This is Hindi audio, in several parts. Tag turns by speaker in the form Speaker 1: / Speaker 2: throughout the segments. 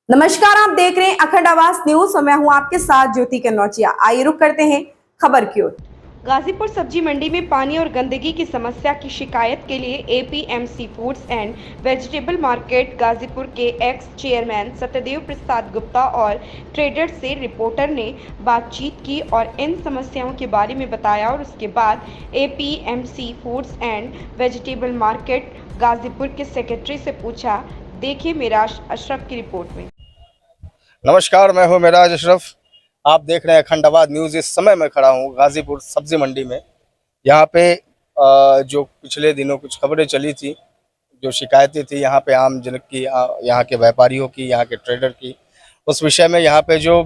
Speaker 1: नमस्कार, आप देख रहे हैं अखंड आवाज न्यूज और मैं हूं आपके साथ ज्योति कन्नौजिया। आइए रुक करते हैं खबर की ओर। गाजीपुर सब्जी मंडी में पानी और गंदगी की समस्या की शिकायत के लिए APMC foods and vegetable market Ghazipur के एक्स चेयरमैन सत्यदेव प्रसाद गुप्ता और ट्रेडर से रिपोर्टर ने बातचीत की और इन समस्याओं के बारे में बताया और उसके बाद APMC foods and vegetable market Ghazipur के सेक्रेटरी से पूछा। देखिए मिराज अशरफ की रिपोर्ट में।
Speaker 2: नमस्कार, मैं हूं मिराज अशरफ। आप देख रहे हैं अखंड आवाज न्यूज़। इस समय मैं खड़ा हूं गाजीपुर सब्जी मंडी में। यहां पे जो पिछले दिनों कुछ खबरें चली थी, जो शिकायतें थी यहाँ पे आम जन की, यहाँ के व्यापारियों की, यहाँ के ट्रेडर की, उस विषय में यहाँ पे जो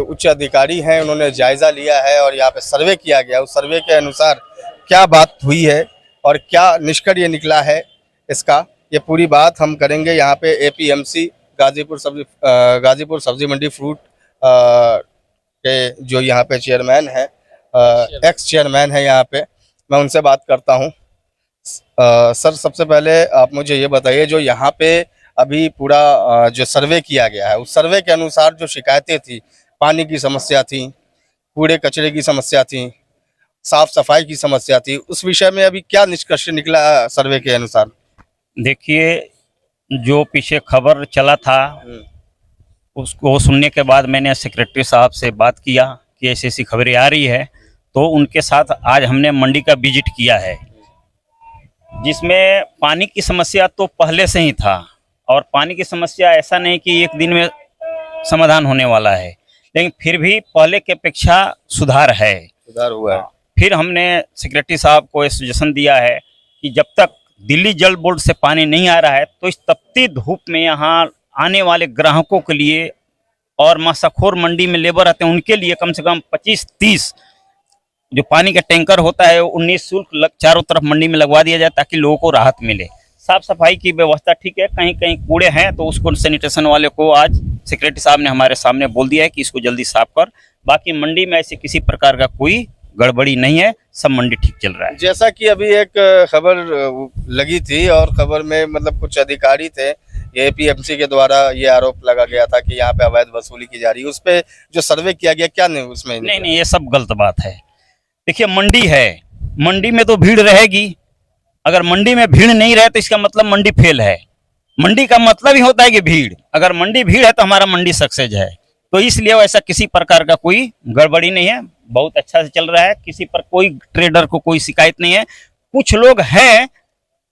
Speaker 2: उच्च अधिकारी हैं उन्होंने जायज़ा लिया है और यहाँ पे सर्वे किया गया। उस सर्वे के अनुसार क्या बात हुई है और क्या निष्कर्ष निकला है, इसका ये पूरी बात हम करेंगे। यहाँ पे एपीएमसी गाजीपुर सब्जी मंडी फ्रूट के जो यहाँ पे चेयरमैन है, एक्स चेयरमैन है, यहाँ पे मैं उनसे बात करता हूँ। सर, सबसे पहले आप मुझे ये बताइए, जो यहाँ पे अभी पूरा जो सर्वे किया गया है, उस सर्वे के अनुसार जो शिकायतें थी, पानी की समस्या थी, कूड़े कचरे की समस्या थी, साफ सफाई की समस्या थी, उस विषय में अभी क्या निष्कर्ष निकला सर्वे के अनुसार?
Speaker 3: देखिए, जो पीछे खबर चला था उसको सुनने के बाद मैंने सेक्रेटरी साहब से बात किया कि ऐसी ऐसी खबरें आ रही है, तो उनके साथ आज हमने मंडी का विजिट किया है, जिसमें पानी की समस्या तो पहले से ही था और पानी की समस्या ऐसा नहीं कि एक दिन में समाधान होने वाला है, लेकिन फिर भी पहले की अपेक्षा सुधार
Speaker 2: हुआ है।
Speaker 3: फिर हमने सेक्रेटरी साहब को सजेशन दिया है कि जब तक दिल्ली जल बोर्ड से पानी नहीं आ रहा है तो इस तपती धूप में यहाँ आने वाले ग्राहकों के लिए और मसाखोर मंडी में लेबर आते हैं उनके लिए कम से कम 25-30 जो पानी का टैंकर होता है 19 शुल्क चारों तरफ मंडी में लगवा दिया जाए, ताकि लोगों को राहत मिले। साफ सफाई की व्यवस्था ठीक है, कहीं कहीं कूड़े हैं तो उसको सैनिटेशन वाले को आज सेक्रेटरी साहब ने हमारे सामने बोल दिया है कि इसको जल्दी साफ कर। बाकी मंडी में ऐसे किसी प्रकार का कोई गड़बड़ी नहीं है, सब मंडी ठीक चल रहा है।
Speaker 2: जैसा कि अभी एक खबर लगी थी और खबर में मतलब कुछ अधिकारी थे, एपीएमसी के द्वारा ये आरोप लगा गया था कि यहाँ पे अवैध वसूली की जा रही है। उस पे जो सर्वे किया गया, क्या नहीं उसमें?
Speaker 3: नहीं, ये सब गलत बात है। देखिए, मंडी है, मंडी में तो भीड़ रहेगी। अगर मंडी में भीड़ नहीं रहे तो इसका मतलब मंडी फेल है। मंडी का मतलब ही होता है कि भीड़, अगर मंडी भीड़ है तो हमारा मंडी सक्सेस है। तो इसलिए ऐसा किसी प्रकार का कोई गड़बड़ी नहीं है, बहुत अच्छा से चल रहा है। किसी पर कोई ट्रेडर को कोई शिकायत नहीं है। कुछ लोग हैं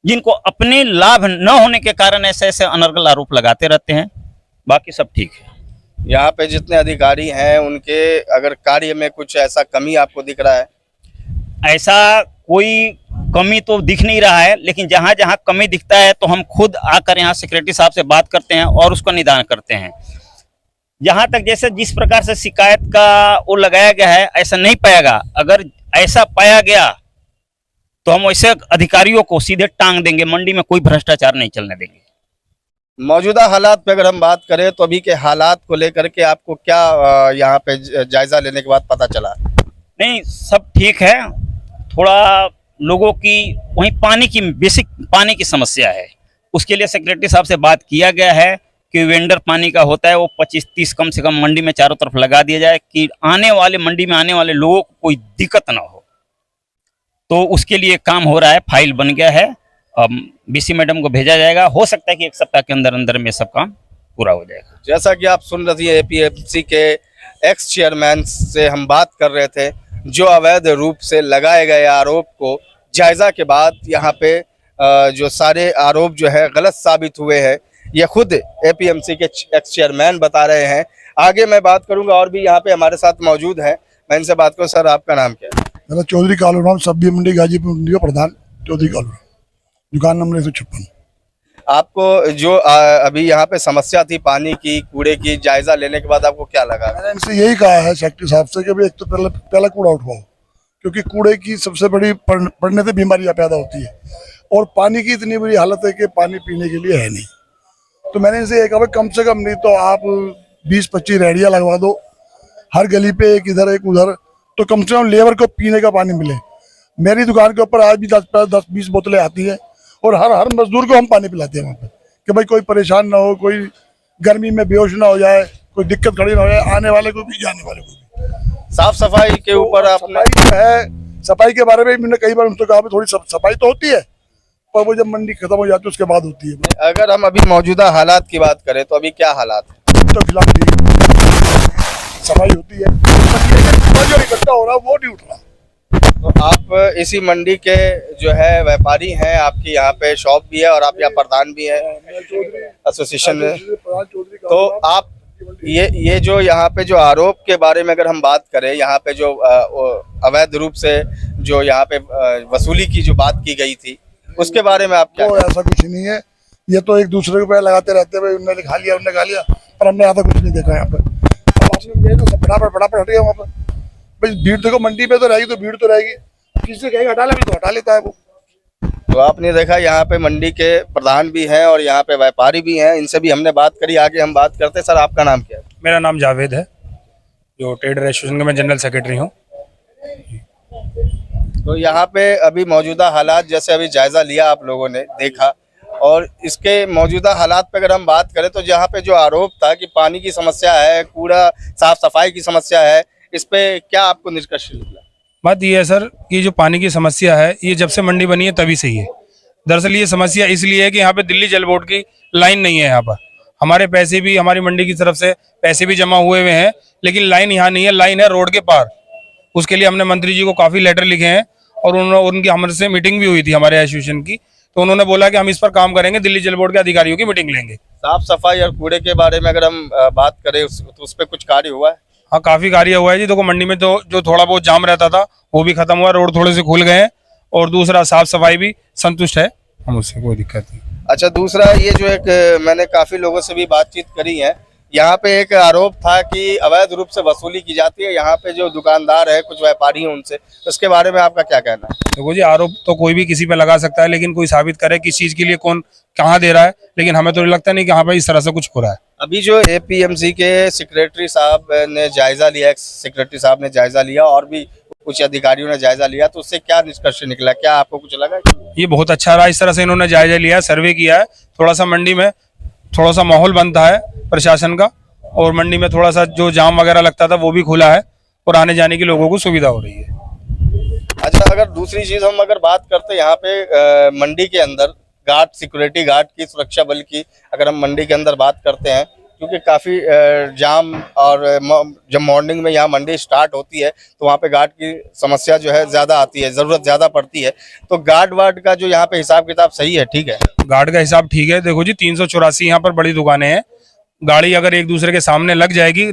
Speaker 3: जिनको अपने लाभ न होने के कारण ऐसे ऐसे अनर्गल आरोप लगाते रहते हैं, बाकी सब ठीक है।
Speaker 2: यहाँ पे जितने अधिकारी हैं उनके अगर कार्य में कुछ ऐसा कमी आपको दिख रहा है?
Speaker 3: ऐसा कोई कमी तो दिख नहीं रहा है, लेकिन जहाँ जहाँ कमी दिखता है तो हम खुद आकर यहाँ सेक्रेटरी साहब से बात करते हैं और उसका निदान करते हैं। जहाँ तक जैसे जिस प्रकार से शिकायत का वो लगाया गया है ऐसा नहीं पाएगा। अगर ऐसा पाया गया तो हम वैसे अधिकारियों को सीधे टांग देंगे, मंडी में कोई भ्रष्टाचार नहीं चलने देंगे।
Speaker 2: मौजूदा हालात पे अगर हम बात करें तो अभी के हालात को लेकर के आपको क्या यहाँ पे जायजा लेने के बाद पता चला?
Speaker 3: नहीं, सब ठीक है। थोड़ा लोगों की वहीं पानी की बेसिक पानी की समस्या है, उसके लिए सेक्रेटरी साहब से बात किया गया है कि वेंडर पानी का होता है वो 25-30 कम से कम मंडी में चारों तरफ लगा दिया जाए कि आने वाले मंडी में आने वाले लोगों को कोई दिक्कत ना हो। तो उसके लिए काम हो रहा है, फाइल बन गया है, अब बीसी मैडम को भेजा जाएगा। हो सकता है कि एक सप्ताह के अंदर अंदर में सब काम पूरा हो जाएगा।
Speaker 2: जैसा कि आप सुन रही है, एपीएमसी के एक्स चेयरमैन से हम बात कर रहे थे, जो अवैध रूप से लगाए गए आरोप को जायजा के बाद यहाँ पे जो सारे आरोप जो है गलत साबित हुए हैं, ये खुद एपीएमसी के एक्स चेयरमैन बता रहे हैं। आगे मैं बात करूंगा, और भी यहाँ पे हमारे साथ मौजूद हैं, मैं इनसे बात करूँ। सर, आपका नाम क्या है?
Speaker 4: मेरा चौधरी कालूराम, सब्जी मंडी गाजीपुर मंडी का प्रधान चौधरी कालूराम, दुकान नंबर 156।
Speaker 2: आपको जो अभी यहाँ पे समस्या थी पानी की, कूड़े की, जायजा लेने के बाद आपको क्या लगा?
Speaker 4: मैंने इनसे यही कहा है सेक्रेटरी साहब से कि भाई एक तो पहला कूड़ा उठवाओ, क्योंकि कूड़े की सबसे बड़ी पड़ने से बीमारियां पैदा होती है और पानी की इतनी बुरी हालत है कि पानी पीने के लिए है नहीं। तो मैंने इनसे ये कहा कम से कम नहीं तो आप 20-25 रेडिया लगवा दो, हर गली पे एक इधर एक उधर, तो कम से कम लेबर को पीने का पानी मिले। मेरी दुकान के ऊपर आज भी 10-20 बोतलें आती है और हर मजदूर को हम पानी पिलाते हैं वहाँ पे कि भाई कोई परेशान ना हो, कोई गर्मी में बेहोश ना हो जाए, कोई दिक्कत खड़ी ना हो जाए, आने वाले को भी जाने वाले को भी।
Speaker 2: साफ सफाई के ऊपर आपने
Speaker 4: सफाई जो है, सफाई के बारे में मैंने कई बार उनसे कहा भी थोड़ी सफाई तो होती है, पर वो जब मंडी खत्म हो जाती है उसके बाद होती है।
Speaker 2: अगर हम अभी मौजूदा हालात की बात करें तो अभी क्या हालात है?
Speaker 4: तो खिलाफ ठीक सफाई होती है, जो इकट्ठा हो रहा है वो नहीं उठ रहा।
Speaker 2: तो आप इसी मंडी के जो है व्यापारी हैं, आपकी यहाँ पे शॉप भी है और आप यहाँ प्रधान भी हैं एसोसिएशन में। तो आप ये जो यहाँ पे जो आरोप के बारे में अगर हम बात करें, यहाँ पे जो अवैध रूप से जो यहाँ पे वसूली की जो बात की गई थी, उसके बारे में आप क्या?
Speaker 4: तो ऐसा कुछ नहीं है, ये तो एक दूसरे के पैर लगाते रहते हैं, उन्होंने खा लिया उन्होंने खा लिया, पर हमने ऐसा कुछ नहीं देखा यहाँ पे। फटाफट हट गया वहाँ पर। भाई भीड़ देखो, मंडी पे तो रहेगी, तो भीड़ तो रहेगी, किसी से कहेगा हटा ले तो हटा लेता है वो।
Speaker 2: तो आपने देखा यहाँ पे मंडी के प्रधान भी हैं और यहाँ पे व्यापारी भी हैं, इनसे भी हमने बात करी। आगे हम बात करते हैं। सर, आपका नाम क्या है?
Speaker 5: मेरा नाम जावेद है, जो ट्रेडर एसोसिएशन का मैं जनरल सेक्रेटरी हूँ।
Speaker 2: तो यहाँ पे अभी मौजूदा हालात जैसे अभी जायजा लिया आप लोगों ने देखा, और इसके मौजूदा हालात पे अगर हम बात करें तो जहाँ पे जो आरोप था कि पानी की समस्या है, कूड़ा साफ सफाई की समस्या है, इस पे क्या आपको निष्कर्ष निकला?
Speaker 5: बात ये है सर कि जो पानी की समस्या है ये जब से मंडी बनी है तभी से ही है। दरअसल ये समस्या इसलिए है कि यहाँ पे दिल्ली जल बोर्ड की लाइन नहीं है। यहाँ पर हमारे पैसे भी, हमारी मंडी की तरफ से पैसे भी जमा हुए हुए हैं, लेकिन लाइन यहाँ नहीं है, लाइन है रोड के पार। उसके लिए हमने मंत्री जी को काफ़ी लेटर लिखे हैं और उनकी हमसे मीटिंग भी हुई थी हमारे एसोसिएशन की, तो उन्होंने बोला कि हम इस पर काम करेंगे, दिल्ली जल बोर्ड के अधिकारियों की मीटिंग लेंगे।
Speaker 2: साफ सफाई और कूड़े के बारे में अगर हम बात करें तो उस पर कुछ कार्य हुआ है?
Speaker 5: हाँ, काफ़ी कार्य हुआ है जी। देखो, मंडी में तो जो थोड़ा बहुत जाम रहता था वो भी खत्म हुआ, रोड थोड़े से खुल गए हैं, और दूसरा साफ सफाई भी संतुष्ट है, हम उससे कोई दिक्कत नहीं।
Speaker 2: अच्छा, दूसरा ये जो एक मैंने काफी लोगों से भी बातचीत करी है, यहाँ पे एक आरोप था कि अवैध रूप से वसूली की जाती है यहाँ पे जो दुकानदार है, कुछ व्यापारी हैं उनसे, उसके बारे में आपका क्या कहना है?
Speaker 5: देखो जी, आरोप तो कोई भी किसी पे लगा सकता है, लेकिन कोई साबित करे किस चीज के लिए कौन कहाँ दे रहा है, लेकिन हमें तो लगता नहीं कि यहाँ पे इस तरह से कुछ हो रहा है।
Speaker 2: अभी जो एपीएमसी के सेक्रेटरी साहब ने जायजा लिया, एक्स सेक्रेटरी साहब ने जायजा लिया और भी कुछ अधिकारियों ने जायजा लिया, तो उससे क्या निष्कर्ष निकला? क्या आपको कुछ लगा?
Speaker 5: ये बहुत अच्छा रहा, इस तरह से इन्होंने जायजा लिया, सर्वे किया है, थोड़ा सा मंडी में थोड़ा सा माहौल बनता है प्रशासन का, और मंडी में थोड़ा सा जो जाम वगैरह लगता था वो भी खुला है, और आने जाने की लोगों को सुविधा हो रही है।
Speaker 2: अच्छा, अगर दूसरी चीज हम अगर बात करते हैं यहाँ पे मंडी के अंदर गार्ड, सिक्योरिटी गार्ड की, सुरक्षा बल की, अगर हम मंडी के अंदर बात करते हैं, क्योंकि काफ़ी जाम और जब मॉर्निंग में यहाँ मंडी स्टार्ट होती है तो वहाँ पे गार्ड की समस्या जो है ज़्यादा आती है, ज़रूरत ज़्यादा पड़ती है, तो गार्ड वार्ड का जो यहाँ पे हिसाब किताब सही है? ठीक है,
Speaker 5: गार्ड का हिसाब ठीक है। देखो जी, 384 यहाँ पर बड़ी दुकानें हैं, गाड़ी अगर एक दूसरे के सामने लग जाएगी,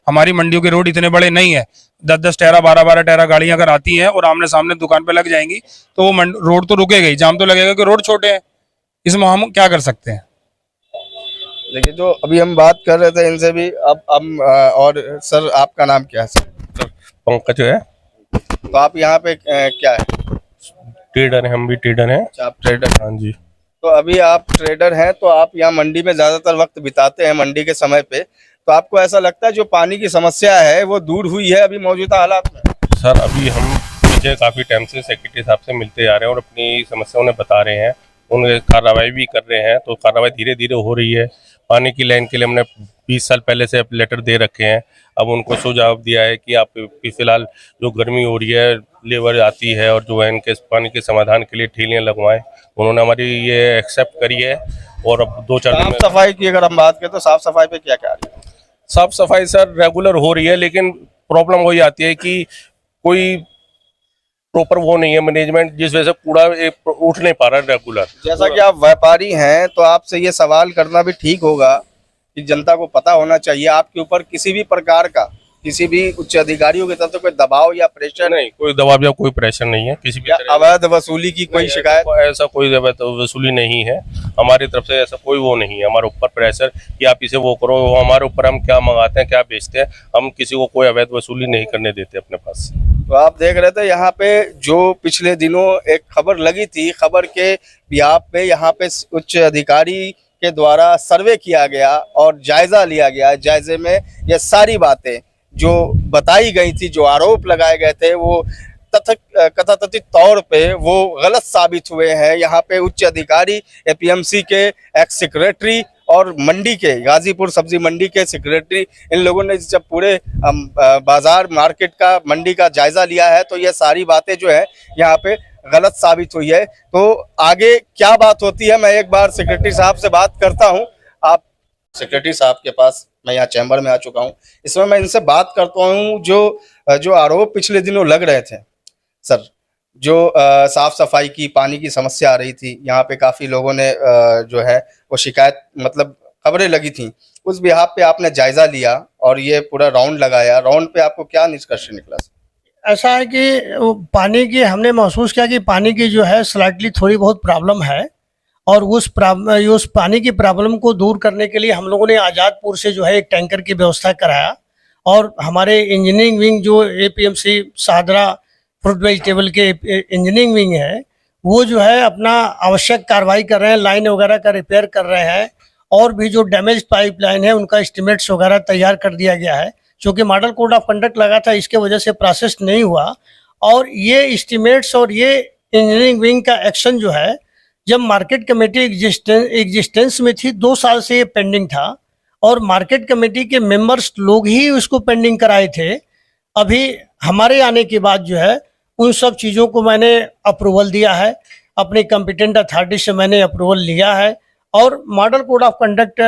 Speaker 5: हमारी मंडियों के रोड इतने बड़े नहीं है, 10-10 टहरा 12-12 टहरा गाड़ियां अगर आती हैं और आमने सामने दुकान पे लग जाएंगी तो वो रोड तो रुकेगा ही, जाम तो लगेगा कि रोड छोटे हैं, इसमें हम क्या कर सकते हैं।
Speaker 2: देखिए, जो अभी हम बात कर रहे थे इनसे भी, अब हम और सर, आपका नाम क्या है? सर,
Speaker 6: पंकज है,
Speaker 2: तो आप यहाँ पे क्या है?
Speaker 6: ट्रेडर है, हम भी ट्रेडर हैं।
Speaker 2: अच्छा, आप ट्रेडर?
Speaker 6: हाँ जी।
Speaker 2: तो अभी आप ट्रेडर हैं, तो आप यहाँ मंडी में ज़्यादातर वक्त बिताते हैं मंडी के समय पे, तो आपको ऐसा लगता है जो पानी की समस्या है वो दूर हुई है अभी मौजूदा हालात में?
Speaker 6: सर, अभी हम पीछे काफ़ी टाइम से सेक्रेटरी साहब से मिलते आ रहे हैं और अपनी समस्या उन्हें बता रहे हैं, उन्हें कार्रवाई भी कर रहे हैं, तो कार्रवाई धीरे धीरे हो रही है। पानी की लाइन के लिए हमने 20 साल पहले से लेटर दे रखे हैं। अब उनको सुझाव दिया है कि आप फिलहाल जो गर्मी हो रही है, लेबर आती है और जो है इनके पानी के समाधान के लिए ठेलियाँ लगवाएं। उन्होंने हमारी ये एक्सेप्ट करी है, और अब 2-4 दिन में
Speaker 2: साफ सफाई की अगर हम बात करें तो साफ सफाई पे क्या क्या आ रही है?
Speaker 6: साफ सफाई सर रेगुलर हो रही है, लेकिन प्रॉब्लम वही आती है कि कोई प्रॉपर वो नहीं है मैनेजमेंट, जिस वजह से कूड़ा उठ नहीं पा रहा है रेगुलर।
Speaker 2: जैसा कि आप व्यापारी हैं तो आपसे ये सवाल करना भी ठीक होगा कि जनता को पता होना चाहिए आपके ऊपर किसी भी प्रकार का, किसी भी उच्च अधिकारियों की तरफ से कोई दबाव या प्रेशर
Speaker 6: नहीं, कोई दबाव या कोई प्रेशर नहीं है किसी भी
Speaker 2: या
Speaker 6: तरह
Speaker 2: अवैध वसूली की कोई शिकायत?
Speaker 6: ऐसा कोई अवैध वसूली नहीं है हमारी तरफ से, ऐसा कोई वो नहीं है हमारे ऊपर प्रेशर कि आप इसे वो करो, वो हमारे ऊपर, हम क्या मंगाते हैं क्या बेचते हैं, हम किसी को कोई अवैध वसूली नहीं करने देते अपने पास।
Speaker 2: तो आप देख रहे थे यहाँ पे जो पिछले दिनों एक खबर लगी थी, खबर के बिहाफ पे यहाँ पे उच्च अधिकारी के द्वारा सर्वे किया गया और जायजा लिया गया। जायजे में ये सारी बातें जो बताई गई थी, जो आरोप लगाए गए थे, वो कथाकथित तौर पे वो गलत साबित हुए हैं। यहाँ पे उच्च अधिकारी, एपीएमसी के एक्स सेक्रेटरी और मंडी के गाजीपुर सब्जी मंडी के सेक्रेटरी इन लोगों ने जब पूरे बाजार मार्केट का मंडी का जायजा लिया है तो ये सारी बातें जो है यहाँ पे गलत साबित हुई है। तो आगे क्या बात होती है, मैं एक बार सेक्रेटरी साहब से बात करता हूँ। आप सेक्रेटरी साहब के पास मैं यहाँ चैम्बर में आ चुका हूँ, इसमें मैं इनसे बात करता हूँ। जो आरोप पिछले दिनों लग रहे थे सर, जो साफ सफाई की पानी की समस्या आ रही थी, यहाँ पे काफी लोगों ने जो है वो शिकायत मतलब खबरें लगी थी, उस बिहाफ पे आपने जायजा लिया और ये पूरा राउंड लगाया। राउंड पे आपको क्या निष्कर्ष निकला?
Speaker 7: ऐसा है कि वो पानी की हमने महसूस किया कि पानी की जो है स्लाइटली थोड़ी बहुत प्रॉब्लम है, और उस पानी की प्रॉब्लम को दूर करने के लिए हम लोगों ने आज़ादपुर से जो है एक टैंकर की व्यवस्था कराया, और हमारे इंजीनियरिंग विंग जो एपीएमसी शाहदरा फ्रूट वेजिटेबल के इंजीनियरिंग विंग है, वो जो है अपना आवश्यक कार्रवाई कर रहे हैं, लाइन वगैरह का रिपेयर कर रहे हैं, और भी जो डैमेज पाइपलाइन है उनका एस्टिमेट्स वगैरह तैयार कर दिया गया है। क्योंकि मॉडल कोड ऑफ कंडक्ट लगा था, इसके वजह से प्रोसेस नहीं हुआ, और ये एस्टिमेट्स और ये इंजीनियरिंग विंग का एक्शन जो है, जब मार्केट कमेटी एग्जिस्टेंस में थी 2 साल से ये पेंडिंग था, और मार्केट कमेटी के मेंबर्स लोग ही उसको पेंडिंग कराए थे। अभी हमारे आने के बाद जो है उन सब चीज़ों को मैंने अप्रूवल दिया है, अपने कॉम्पिटेंट अथॉरिटी से मैंने अप्रूवल लिया है, और मॉडल कोड ऑफ कंडक्ट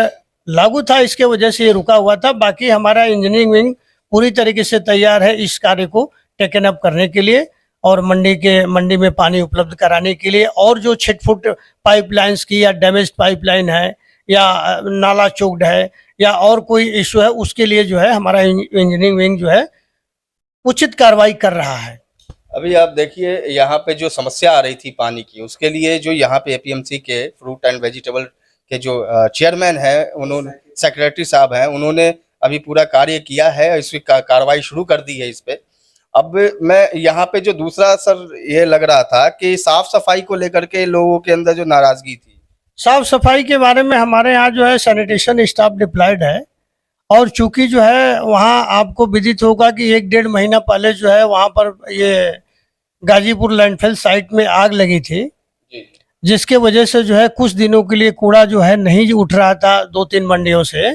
Speaker 7: लागू था, इसके वजह से ये रुका हुआ था। बाकी हमारा इंजीनियरिंग विंग पूरी तरीके से तैयार है इस कार्य को टेकन अप करने के लिए, और मंडी में पानी उपलब्ध कराने के लिए, और जो 6 फुट पाइपलाइंस की या डैमेज पाइपलाइन है या नाला चोक्ड है या और कोई इशू है, उसके लिए जो है हमारा इंजीनियरिंग विंग जो है उचित कार्रवाई कर रहा है।
Speaker 2: अभी आप देखिए यहाँ पे जो समस्या आ रही थी पानी की, उसके लिए जो यहाँ पे एपीएमसी के फ्रूट एंड वेजिटेबल के जो चेयरमैन है, उन्होंने सेक्रेटरी साहब हैं, उन्होंने अभी पूरा कार्य किया है, इसकी कार्रवाई शुरू कर दी है इस पे। अब मैं यहाँ पे जो दूसरा सर ये लग रहा था कि साफ सफाई को लेकर के लोगों के अंदर जो नाराजगी थी,
Speaker 7: साफ सफाई के बारे में हमारे यहाँ जो है सैनिटेशन स्टाफ डिप्लॉयड है, और चूंकि जो है वहाँ आपको विदित होगा कि 1-1.5 महीना पहले जो है वहाँ पर ये गाजीपुर लैंडफिल साइट में आग लगी थी, जिसके वजह से जो है कुछ दिनों के लिए कूड़ा जो है नहीं उठ रहा था 2-3 मंडियों से।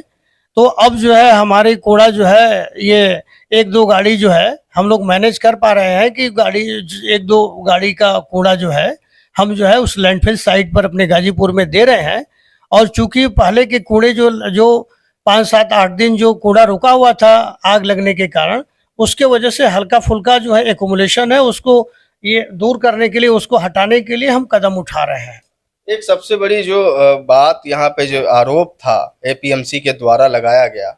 Speaker 7: तो अब जो है हमारी कूड़ा जो है ये 1-2 गाड़ी जो है हम लोग मैनेज कर पा रहे हैं कि 1-2 गाड़ी का कूड़ा जो है हम जो है उस लैंडफिल साइट पर अपने गाजीपुर में दे रहे हैं। और चूंकि पहले के कूड़े जो 5-7-8 दिन जो कूड़ा रुका हुआ था आग लगने के कारण, उसके वजह से हल्का फुल्का जो है एक्युमुलेशन है, उसको ये दूर करने के लिए, उसको हटाने के लिए हम कदम उठा रहे हैं।
Speaker 2: एक सबसे बड़ी जो बात यहाँ पे जो आरोप था एपीएमसी के द्वारा लगाया गया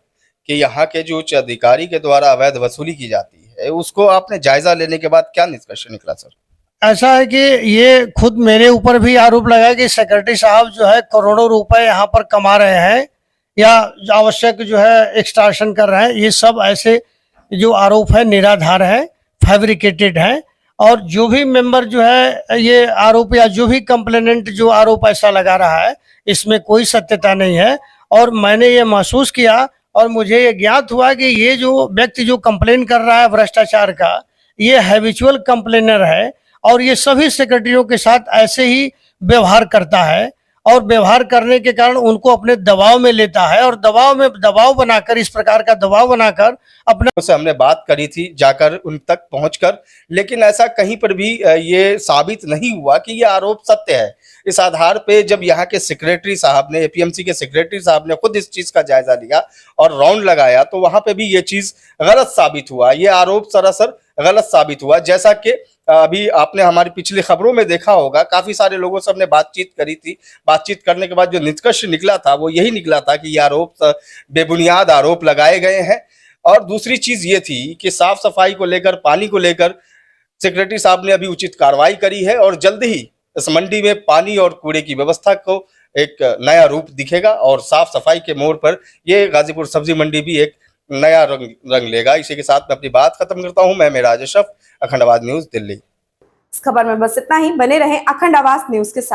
Speaker 2: कि यहाँ के जो उच्च अधिकारी के द्वारा अवैध वसूली की जाती है, उसको आपने जायजा लेने के बाद क्या निष्कर्ष निकला सर?
Speaker 7: ऐसा है कि ये खुद मेरे ऊपर भी आरोप लगा कि सेक्रेटरी साहब जो है करोड़ों रुपए यहाँ पर कमा रहे हैं या आवश्यक जो है एक्सटॉर्शन कर रहे हैं। ये सब ऐसे जो आरोप है निराधार है, फैब्रिकेटेड है, और जो भी मेंबर जो है ये आरोप या जो भी कंप्लेनेंट जो आरोप ऐसा लगा रहा है, इसमें कोई सत्यता नहीं है। और मैंने ये महसूस किया और मुझे ये ज्ञात हुआ कि ये जो व्यक्ति जो कंप्लेन कर रहा है भ्रष्टाचार का, ये हैबिचुअल कंप्लेनर है, और ये सभी सेक्रेटरियों के साथ ऐसे ही व्यवहार करता है, और व्यवहार करने के कारण उनको अपने दबाव में लेता है, और दबाव बनाकर, इस प्रकार का दबाव बनाकर अपने
Speaker 2: से हमने बात करी थी जाकर उन तक पहुंचकर, लेकिन ऐसा कहीं पर भी ये साबित नहीं हुआ कि ये आरोप सत्य है। इस आधार पे जब यहाँ के सेक्रेटरी साहब ने, एपीएमसी के सेक्रेटरी साहब ने खुद इस चीज का जायजा लिया और राउंड लगाया, तो वहां पे भी ये चीज गलत साबित हुआ, ये आरोप सरासर गलत साबित हुआ। जैसा कि अभी आपने हमारी पिछली खबरों में देखा होगा, काफी सारे लोगों से हमने बातचीत करी थी। बातचीत करने के बाद जो निष्कर्ष निकला था वो यही निकला था कि ये आरोप बेबुनियाद आरोप लगाए गए हैं। और दूसरी चीज ये थी कि साफ सफाई को लेकर, पानी को लेकर सेक्रेटरी साहब ने अभी उचित कार्रवाई करी है, और जल्द ही इस मंडी में पानी और कूड़े की व्यवस्था को एक नया रूप दिखेगा, और साफ सफाई के मोड़ पर ये गाजीपुर सब्जी मंडी भी एक नया रंग लेगा। इसी के साथ मैं अपनी बात खत्म करता हूं। मैं मेराज अशरफ, अखंड आवाज न्यूज, दिल्ली।
Speaker 1: इस खबर में बस इतना ही। बने रहें अखंड आवाज न्यूज के साथ।